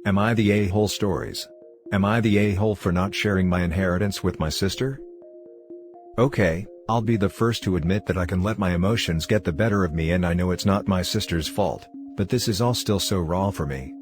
Am I the a-hole stories? Am I the a-hole for not sharing my inheritance with my sister? Okay, I'll be the first to admit that I can let my emotions get the better of me, and I know it's not my sister's fault, but this is all still so raw for me.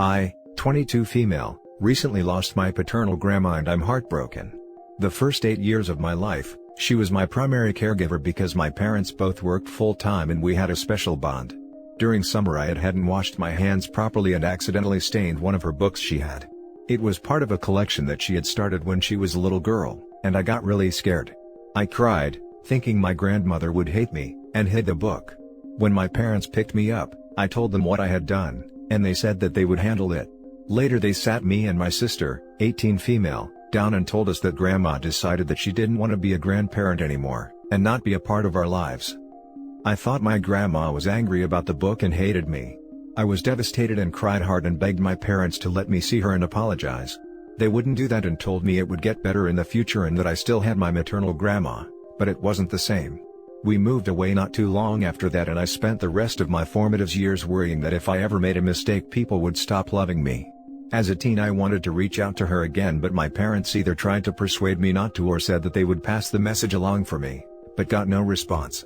I, 22 female, recently lost my paternal grandma and I'm heartbroken. The first 8 years of my life, she was my primary caregiver because my parents both worked full-time and we had a special bond. During summer I hadn't washed my hands properly and accidentally stained one of her books she had. It was part of a collection that she had started when she was a little girl, and I got really scared. I cried, thinking my grandmother would hate me, and hid the book. When my parents picked me up, I told them what I had done, and they said that they would handle it. Later they sat me and my sister, 18 female, down and told us that Grandma decided that she didn't want to be a grandparent anymore, and not be a part of our lives. I thought my grandma was angry about the book and hated me. I was devastated and cried hard and begged my parents to let me see her and apologize. They wouldn't do that and told me it would get better in the future and that I still had my maternal grandma, but it wasn't the same. We moved away not too long after that, and I spent the rest of my formative years worrying that if I ever made a mistake people would stop loving me. As a teen I wanted to reach out to her again, but my parents either tried to persuade me not to or said that they would pass the message along for me, but got no response.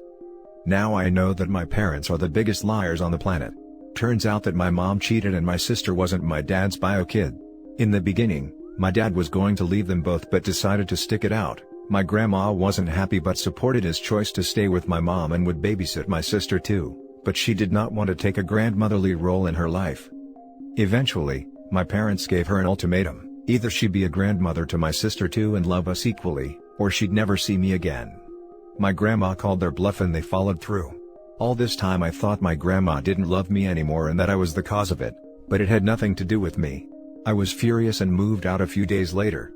Now I know that my parents are the biggest liars on the planet. Turns out that my mom cheated and my sister wasn't my dad's bio kid. In the beginning, my dad was going to leave them both but decided to stick it out. My grandma wasn't happy but supported his choice to stay with my mom and would babysit my sister too, but she did not want to take a grandmotherly role in her life. Eventually, my parents gave her an ultimatum: either she'd be a grandmother to my sister too and love us equally, or she'd never see me again. My grandma called their bluff and they followed through. All this time I thought my grandma didn't love me anymore and that I was the cause of it, but it had nothing to do with me. I was furious and moved out a few days later.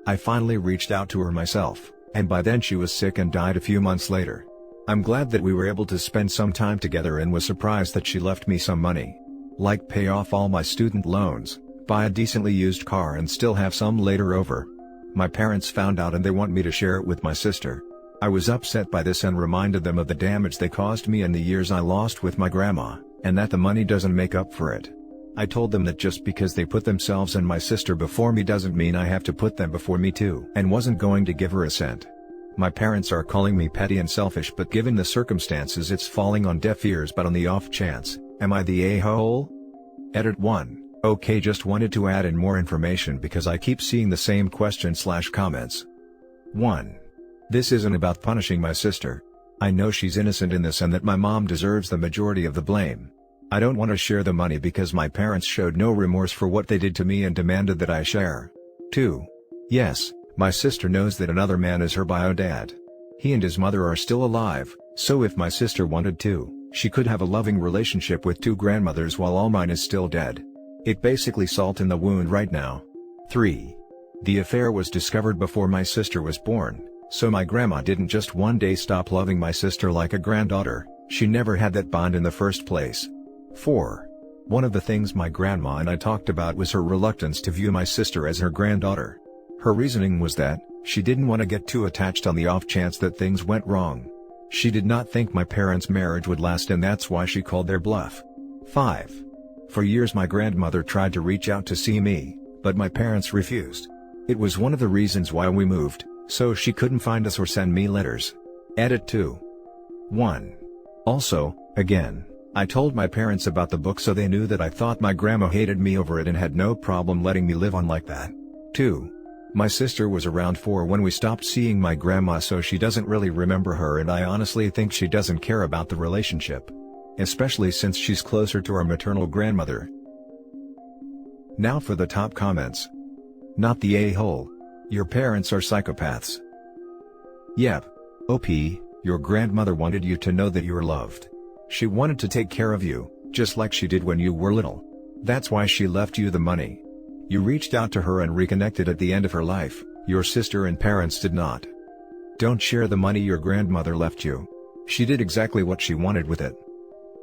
I finally reached out to her myself, and by then she was sick and died a few months later. I'm glad that we were able to spend some time together and was surprised that she left me some money. Like pay off all my student loans, buy a decently used car and still have some later over. My parents found out and they want me to share it with my sister. I was upset by this and reminded them of the damage they caused me and the years I lost with my grandma, and that the money doesn't make up for it. I told them that just because they put themselves and my sister before me doesn't mean I have to put them before me too, and wasn't going to give her a cent. My parents are calling me petty and selfish, but given the circumstances it's falling on deaf ears. But on the off chance, am I the a-hole? Edit 1. Okay, just wanted to add in more information because I keep seeing the same question/comments. 1. This isn't about punishing my sister. I know she's innocent in this and that my mom deserves the majority of the blame. I don't want to share the money because my parents showed no remorse for what they did to me and demanded that I share. 2. Yes, my sister knows that another man is her bio dad. He and his mother are still alive, so if my sister wanted to, she could have a loving relationship with 2 grandmothers while all mine is still dead. It basically salt in the wound right now. 3. The affair was discovered before my sister was born, so my grandma didn't just one day stop loving my sister like a granddaughter. She never had that bond in the first place. 4. One of the things my grandma and I talked about was her reluctance to view my sister as her granddaughter. Her reasoning was that she didn't want to get too attached on the off chance that things went wrong. She did not think my parents' marriage would last, and that's why she called their bluff. 5. For years my grandmother tried to reach out to see me, but my parents refused. It was one of the reasons why we moved, so she couldn't find us or send me letters. Edit 2. 1. Also, again, I told my parents about the book so they knew that I thought my grandma hated me over it and had no problem letting me live on like that. 2. My sister was around 4 when we stopped seeing my grandma, so she doesn't really remember her, and I honestly think she doesn't care about the relationship. Especially since she's closer to our maternal grandmother. Now for the top comments. Not the a-hole. Your parents are psychopaths. Yep. OP, your grandmother wanted you to know that you're loved. She wanted to take care of you, just like she did when you were little. That's why she left you the money. You reached out to her and reconnected at the end of her life. Your sister and parents did not. Don't share the money your grandmother left you. She did exactly what she wanted with it.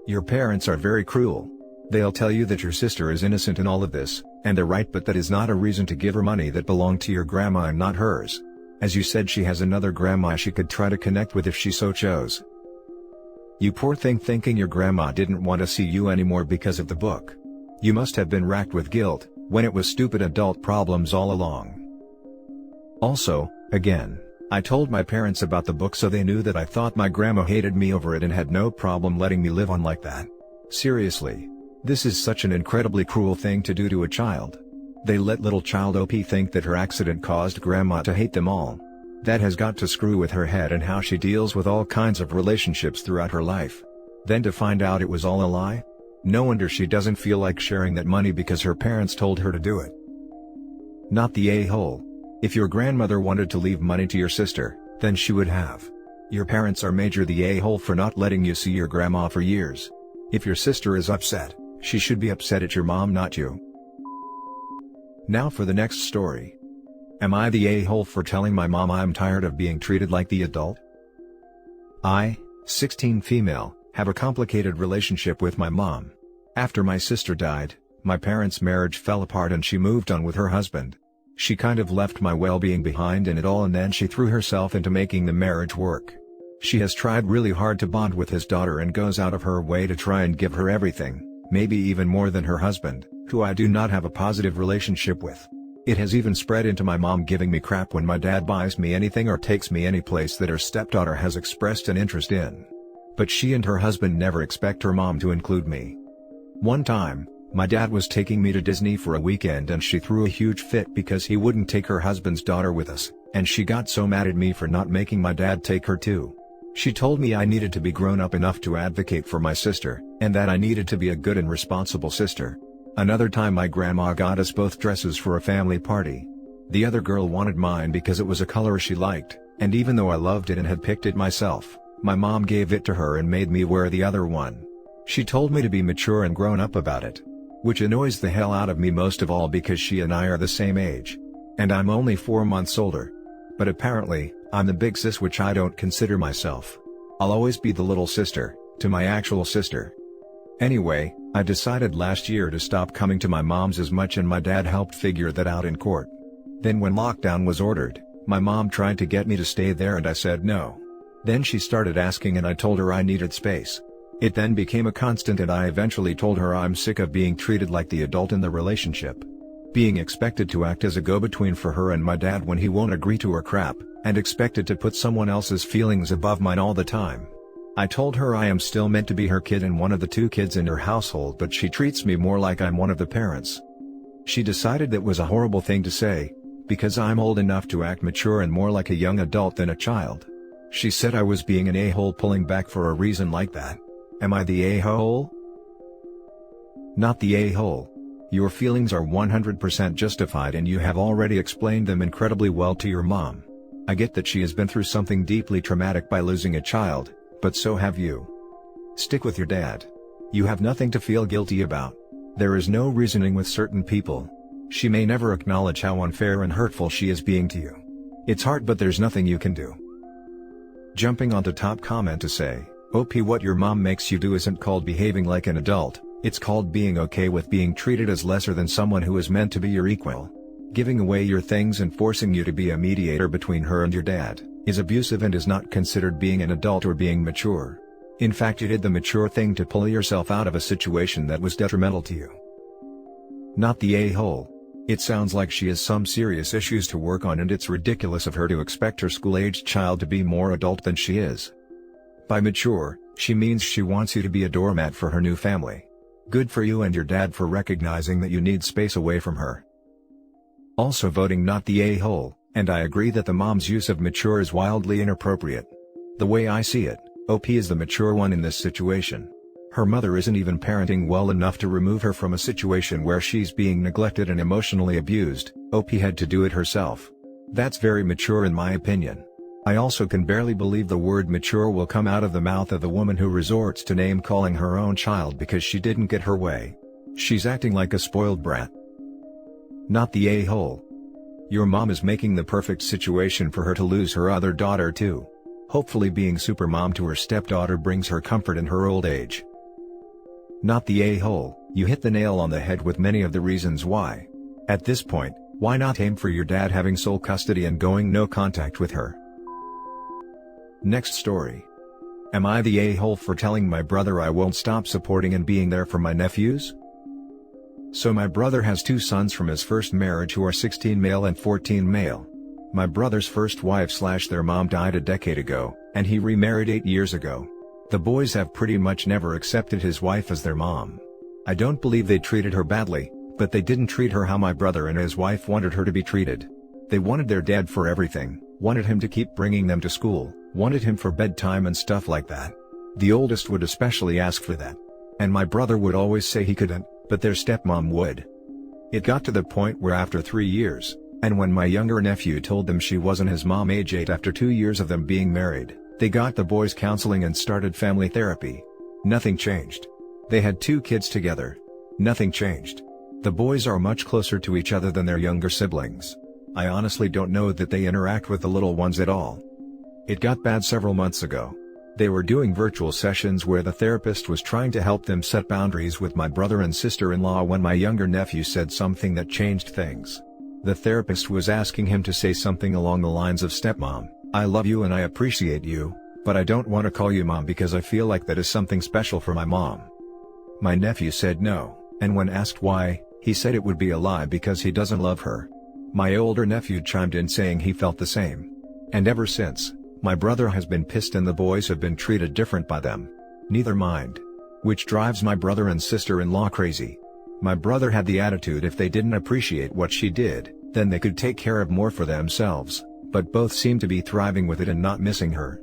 Your parents are very cruel. They'll tell you that your sister is innocent in all of this, and they're right, but that is not a reason to give her money that belonged to your grandma and not hers. As you said, she has another grandma she could try to connect with if she so chose. You poor thing, thinking your grandma didn't want to see you anymore because of the book. You must have been racked with guilt, when it was stupid adult problems all along. Also, again, I told my parents about the book so they knew that I thought my grandma hated me over it and had no problem letting me live on like that. Seriously. This is such an incredibly cruel thing to do to a child. They let little child OP think that her accident caused grandma to hate them all. That has got to screw with her head and how she deals with all kinds of relationships throughout her life. Then to find out it was all a lie? No wonder she doesn't feel like sharing that money because her parents told her to do it. Not the a-hole. If your grandmother wanted to leave money to your sister, then she would have. Your parents are major the a-hole for not letting you see your grandma for years. If your sister is upset, she should be upset at your mom, not you. Now for the next story. Am I the a-hole for telling my mom I'm tired of being treated like the adult? I, 16 female, have a complicated relationship with my mom. After my sister died, my parents' marriage fell apart and she moved on with her husband. She kind of left my well-being behind in it all and then she threw herself into making the marriage work. She has tried really hard to bond with his daughter and goes out of her way to try and give her everything, maybe even more than her husband, who I do not have a positive relationship with. It has even spread into my mom giving me crap when my dad buys me anything or takes me any place that her stepdaughter has expressed an interest in. But she and her husband never expect her mom to include me. One time, my dad was taking me to Disney for a weekend and she threw a huge fit because he wouldn't take her husband's daughter with us, and she got so mad at me for not making my dad take her too. She told me I needed to be grown up enough to advocate for my sister, and that I needed to be a good and responsible sister. Another time my grandma got us both dresses for a family party. The other girl wanted mine because it was a color she liked, and even though I loved it and had picked it myself, my mom gave it to her and made me wear the other one. She told me to be mature and grown up about it. Which annoys the hell out of me most of all because she and I are the same age. And I'm only 4 months older. But apparently, I'm the big sis, which I don't consider myself. I'll always be the little sister, to my actual sister. Anyway, I decided last year to stop coming to my mom's as much and my dad helped figure that out in court. Then when lockdown was ordered, my mom tried to get me to stay there and I said no. Then she started asking and I told her I needed space. It then became a constant and I eventually told her I'm sick of being treated like the adult in the relationship. Being expected to act as a go-between for her and my dad when he won't agree to her crap, and expected to put someone else's feelings above mine all the time. I told her I am still meant to be her kid and one of the 2 kids in her household, but she treats me more like I'm one of the parents. She decided that was a horrible thing to say, because I'm old enough to act mature and more like a young adult than a child. She said I was being an a-hole pulling back for a reason like that. Am I the a-hole? Not the a-hole. Your feelings are 100% justified and you have already explained them incredibly well to your mom. I get that she has been through something deeply traumatic by losing a child, but so have you. Stick with your dad. You have nothing to feel guilty about. There is no reasoning with certain people. She may never acknowledge how unfair and hurtful she is being to you. It's hard, but there's nothing you can do. Jumping onto top comment to say, OP, what your mom makes you do isn't called behaving like an adult, it's called being okay with being treated as lesser than someone who is meant to be your equal. Giving away your things and forcing you to be a mediator between her and your dad is abusive and is not considered being an adult or being mature. In fact, you did the mature thing to pull yourself out of a situation that was detrimental to you. Not the a-hole. It sounds like she has some serious issues to work on and it's ridiculous of her to expect her school-aged child to be more adult than she is. By mature, she means she wants you to be a doormat for her new family. Good for you and your dad for recognizing that you need space away from her. Also voting not the a-hole, and I agree that the mom's use of mature is wildly inappropriate. The way I see it, OP is the mature one in this situation. Her mother isn't even parenting well enough to remove her from a situation where she's being neglected and emotionally abused. OP had to do it herself. That's very mature in my opinion. I also can barely believe the word mature will come out of the mouth of the woman who resorts to name-calling her own child because she didn't get her way. She's acting like a spoiled brat. Not the a-hole. Your mom is making the perfect situation for her to lose her other daughter too. Hopefully being super mom to her stepdaughter brings her comfort in her old age. Not the a-hole. You hit the nail on the head with many of the reasons why. At this point, why not aim for your dad having sole custody and going no contact with her? Next story. Am I the a-hole for telling my brother I won't stop supporting and being there for my nephews? So my brother has two sons from his first marriage who are 16 male and 14 male. My brother's first wife/their mom died a decade ago, and he remarried 8 years ago. The boys have pretty much never accepted his wife as their mom. I don't believe they treated her badly, but they didn't treat her how my brother and his wife wanted her to be treated. They wanted their dad for everything, wanted him to keep bringing them to school, wanted him for bedtime and stuff like that. The oldest would especially ask for that. And my brother would always say he couldn't, but their stepmom would. It got to the point where after 3 years, and when my younger nephew told them she wasn't his mom age 8 after 2 years of them being married, they got the boys counseling and started family therapy. Nothing changed. They had 2 kids together. Nothing changed. The boys are much closer to each other than their younger siblings. I honestly don't know that they interact with the little ones at all. It got bad several months ago. They were doing virtual sessions where the therapist was trying to help them set boundaries with my brother and sister-in-law when my younger nephew said something that changed things. The therapist was asking him to say something along the lines of, "Stepmom, I love you and I appreciate you, but I don't want to call you mom because I feel like that is something special for my mom." My nephew said no, and when asked why, he said it would be a lie because he doesn't love her. My older nephew chimed in saying he felt the same. And ever since, my brother has been pissed and the boys have been treated different by them. Neither mind. Which drives my brother and sister-in-law crazy. My brother had the attitude if they didn't appreciate what she did, then they could take care of more for themselves, but both seem to be thriving with it and not missing her.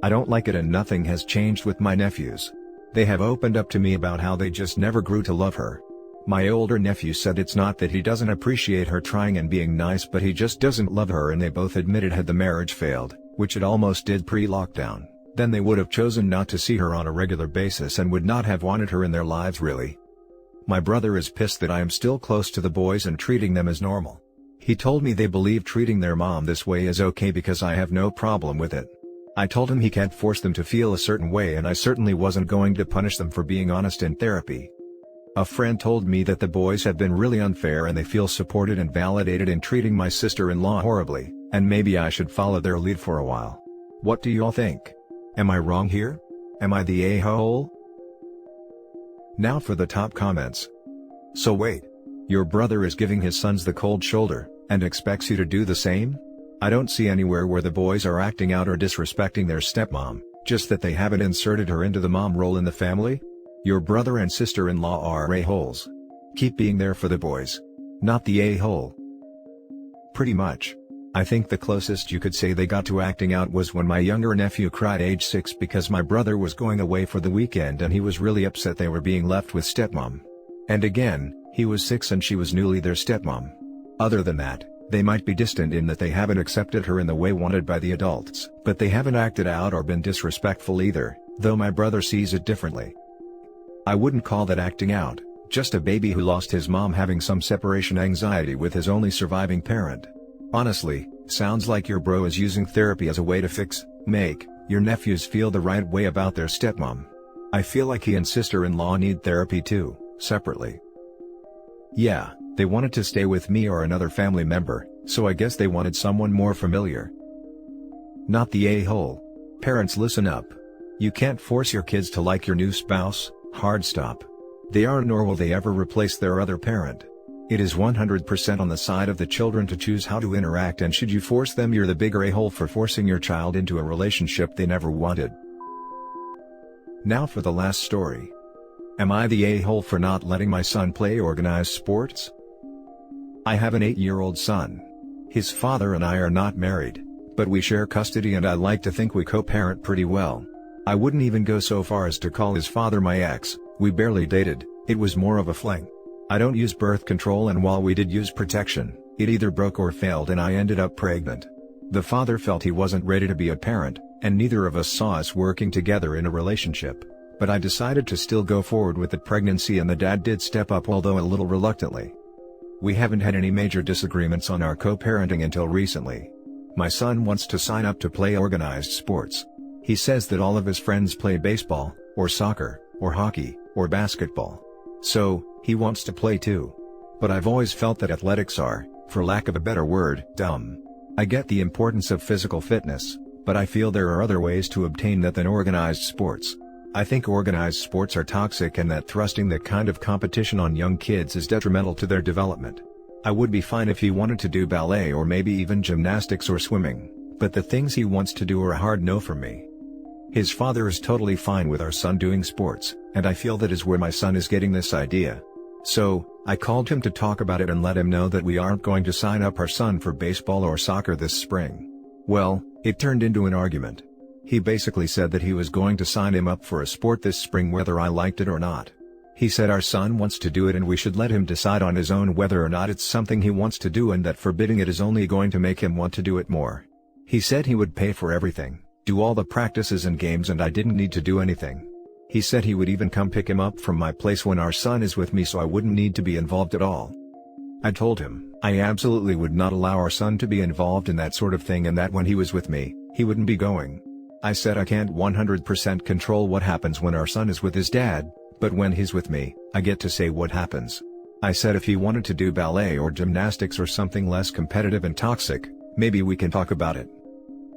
I don't like it and nothing has changed with my nephews. They have opened up to me about how they just never grew to love her. My older nephew said it's not that he doesn't appreciate her trying and being nice, but he just doesn't love her, and they both admitted had the marriage failed, which it almost did pre-lockdown, then they would have chosen not to see her on a regular basis and would not have wanted her in their lives really. My brother is pissed that I am still close to the boys and treating them as normal. He told me they believe treating their mom this way is okay because I have no problem with it. I told him he can't force them to feel a certain way, and I certainly wasn't going to punish them for being honest in therapy. A friend told me that the boys have been really unfair and they feel supported and validated in treating my sister-in-law horribly, and maybe I should follow their lead for a while. What do y'all think? Am I wrong here? Am I the a-hole? Now for the top comments. So wait. Your brother is giving his sons the cold shoulder, and expects you to do the same? I don't see anywhere where the boys are acting out or disrespecting their stepmom, just that they haven't inserted her into the mom role in the family? Your brother and sister-in-law are a-holes. Keep being there for the boys. Not the a-hole. Pretty much. I think the closest you could say they got to acting out was when my younger nephew cried age 6 because my brother was going away for the weekend and he was really upset they were being left with stepmom. And again, he was 6 and she was newly their stepmom. Other than that, they might be distant in that they haven't accepted her in the way wanted by the adults, but they haven't acted out or been disrespectful either, though my brother sees it differently. I wouldn't call that acting out, just a baby who lost his mom having some separation anxiety with his only surviving parent. Honestly, sounds like your bro is using therapy as a way to make your nephews feel the right way about their stepmom. I feel like he and sister-in-law need therapy too, separately. Yeah, they wanted to stay with me or another family member, so I guess they wanted someone more familiar. Not the a-hole. Parents, listen up. You can't force your kids to like your new spouse. Hard stop. They aren't, nor will they ever replace their other parent. It is 100% on the side of the children to choose how to interact, and should you force them, you're the bigger a-hole for forcing your child into a relationship they never wanted. Now for the last story. Am I the a-hole for not letting my son play organized sports? I have an 8-year-old son. His father and I are not married, but we share custody and I like to think we co-parent pretty well. I wouldn't even go so far as to call his father my ex. We barely dated, it was more of a fling. I don't use birth control, and while we did use protection, it either broke or failed and I ended up pregnant. The father felt he wasn't ready to be a parent, and neither of us saw us working together in a relationship. But I decided to still go forward with the pregnancy, and the dad did step up, although a little reluctantly. We haven't had any major disagreements on our co-parenting until recently. My son wants to sign up to play organized sports. He says that all of his friends play baseball, or soccer, or hockey, or basketball. So, he wants to play too. But I've always felt that athletics are, for lack of a better word, dumb. I get the importance of physical fitness, but I feel there are other ways to obtain that than organized sports. I think organized sports are toxic and that thrusting that kind of competition on young kids is detrimental to their development. I would be fine if he wanted to do ballet or maybe even gymnastics or swimming, but the things he wants to do are a hard no for me. His father is totally fine with our son doing sports, and I feel that is where my son is getting this idea. So, I called him to talk about it and let him know that we aren't going to sign up our son for baseball or soccer this spring. Well, it turned into an argument. He basically said that he was going to sign him up for a sport this spring whether I liked it or not. He said our son wants to do it and we should let him decide on his own whether or not it's something he wants to do and that forbidding it is only going to make him want to do it more. He said he would pay for everything, do all the practices and games, and I didn't need to do anything. He said he would even come pick him up from my place when our son is with me so I wouldn't need to be involved at all. I told him I absolutely would not allow our son to be involved in that sort of thing and that when he was with me, he wouldn't be going. I said I can't 100% control what happens when our son is with his dad, but when he's with me, I get to say what happens. I said if he wanted to do ballet or gymnastics or something less competitive and toxic, maybe we can talk about it.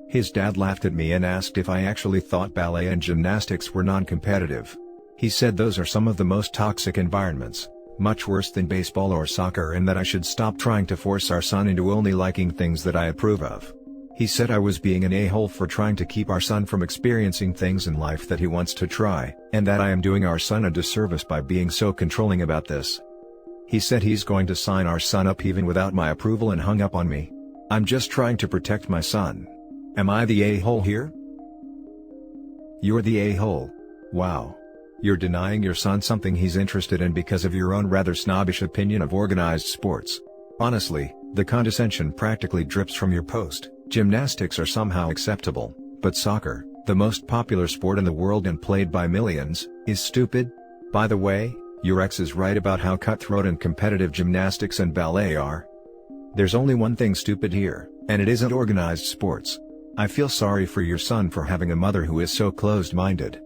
His dad laughed at me and asked if I actually thought ballet and gymnastics were non-competitive. He said those are some of the most toxic environments, much worse than baseball or soccer, and that I should stop trying to force our son into only liking things that I approve of. He said I was being an a-hole for trying to keep our son from experiencing things in life that he wants to try, and that I am doing our son a disservice by being so controlling about this. He said he's going to sign our son up even without my approval and hung up on me. I'm just trying to protect my son. Am I the a-hole here? You're the a-hole. Wow. You're denying your son something he's interested in because of your own rather snobbish opinion of organized sports. Honestly, the condescension practically drips from your post. Gymnastics are somehow acceptable, but soccer, the most popular sport in the world and played by millions, is stupid? By the way, your ex is right about how cutthroat and competitive gymnastics and ballet are. There's only one thing stupid here, and it isn't organized sports. I feel sorry for your son for having a mother who is so closed-minded.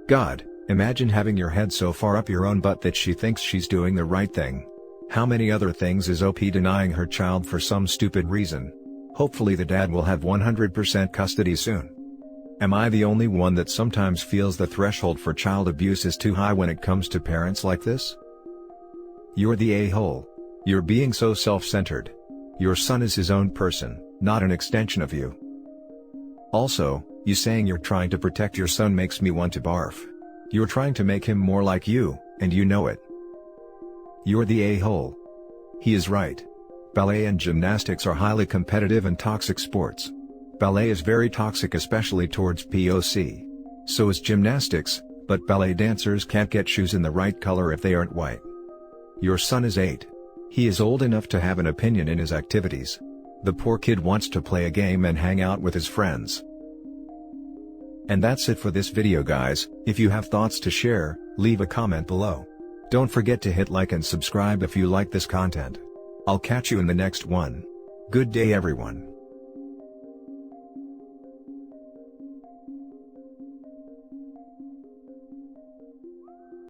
God, imagine having your head so far up your own butt that she thinks she's doing the right thing. How many other things is OP denying her child for some stupid reason? Hopefully the dad will have 100% custody soon. Am I the only one that sometimes feels the threshold for child abuse is too high when it comes to parents like this? You're the a-hole. You're being so self-centered. Your son is his own person, not an extension of you. Also, you saying you're trying to protect your son makes me want to barf. You're trying to make him more like you, and you know it. You're the a-hole. He is right. Ballet and gymnastics are highly competitive and toxic sports. Ballet is very toxic, especially towards POC. So is gymnastics, but ballet dancers can't get shoes in the right color if they aren't white. Your son is 8. He is old enough to have an opinion in his activities. The poor kid wants to play a game and hang out with his friends. And that's it for this video, guys. If you have thoughts to share, leave a comment below. Don't forget to hit like and subscribe if you like this content. I'll catch you in the next one. Good day, everyone.